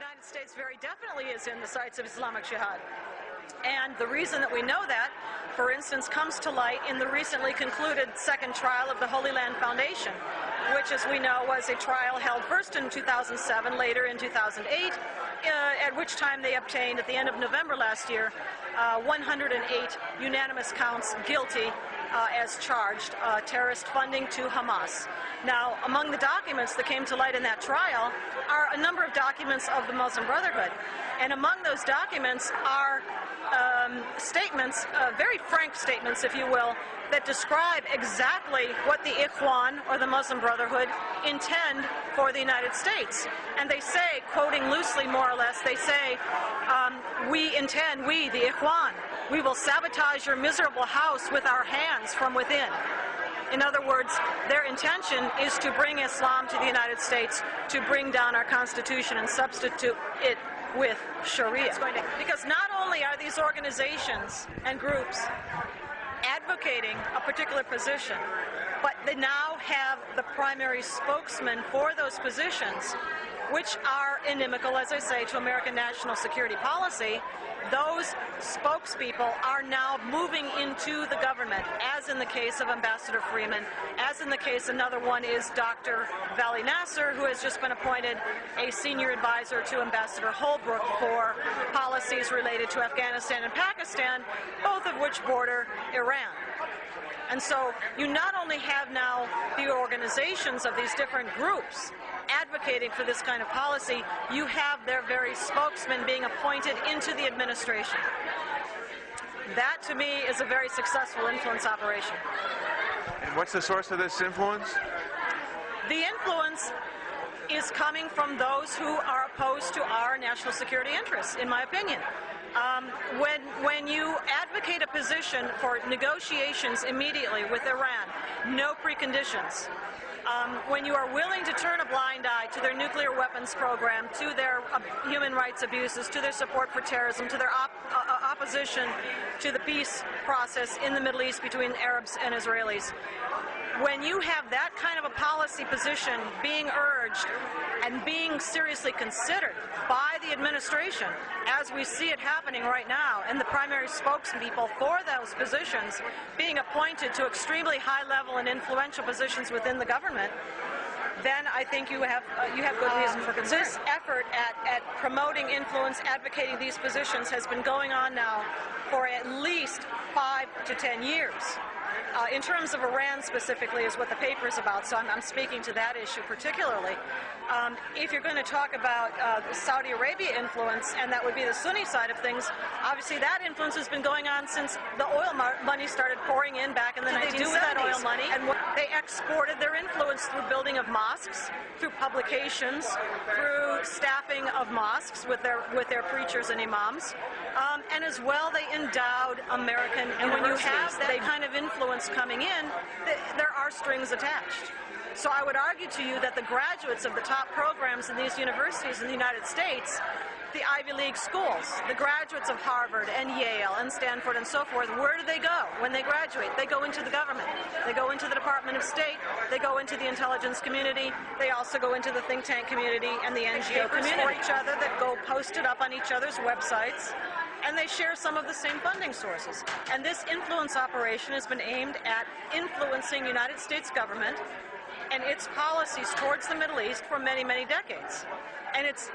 United States very definitely is in the sights of Islamic Jihad. And the reason that we know that, for instance, comes to light in the recently concluded second trial of the Holy Land Foundation, which, as we know, was a trial held first in 2007, later in 2008, at which time they obtained, at the end of November last year, 108 unanimous counts guilty as charged, terrorist funding to Hamas. Now, among the documents that came to light in that trial are a number of documents of the Muslim Brotherhood. And among those documents are statements, very frank statements, if you will, that describe exactly what the Ikhwan, or the Muslim Brotherhood, intend for the United States. And they say, quoting loosely more or less, they say, we, the Ikhwan, we will sabotage your miserable house with our hands from within. In other words, their intention is to bring Islam to the United States, to bring down our Constitution and substitute it with Sharia. Because not only are these organizations and groups advocating a particular position, but they now have the primary spokesman for those positions, which are inimical, as I say, to American national security policy. Those spokespeople are now moving into the government, as in the case of Ambassador Freeman, as in the case, another one is Dr. Vali Nasser, who has just been appointed a senior advisor to Ambassador Holbrooke for policies related to Afghanistan and Pakistan, both of which border Iran. And so you not only have now the organizations of these different groups advocating for this kind of policy, you have their very spokesman being appointed into the administration. That, to me, is a very successful influence operation. And what's the source of this influence? The influence is coming from those who are opposed to our national security interests, in my opinion. When you advocate a position for negotiations immediately with Iran, no preconditions, when you are willing to turn a blind eye to their nuclear weapons program, to their human rights abuses, to their support for terrorism, to their opposition to the peace process in the Middle East between Arabs and Israelis, when you have that kind of a policy position being urged and being seriously considered by the administration, as we see it happening right now, and the primary spokespeople for those positions being appointed to extremely high-level and influential positions within the government, then I think you have good reason for concern. This effort at promoting influence, advocating these positions, has been going on now for at least 5 to 10 years. In terms of Iran specifically is what the paper is about, so I'm speaking to that issue particularly. If you're going to talk about Saudi Arabia influence, and that would be the Sunni side of things, obviously that influence has been going on since the oil money started pouring in back in the 1970s. They do with that oil money, and they exported their influence through building of mosques, through publications, through staffing of mosques with their preachers and imams, and as well they endowed American universities. And when you have that kind of influence coming in, there are strings attached. So I would argue to you that the graduates of the top programs in these universities in the United States, the Ivy League schools, the graduates of Harvard and Yale and Stanford and so forth, where do they go when they graduate? They go into the government. They go into the Department of State. They go into the intelligence community. They also go into the think tank community and the NGO community for each other that go posted up on each other's websites. And they share some of the same funding sources. And this influence operation has been aimed at influencing United States government and its policies towards the Middle East for many, many decades. And it's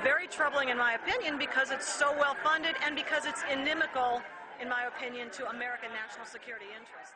very troubling, in my opinion, because it's so well funded and because it's inimical, in my opinion, to American national security interests.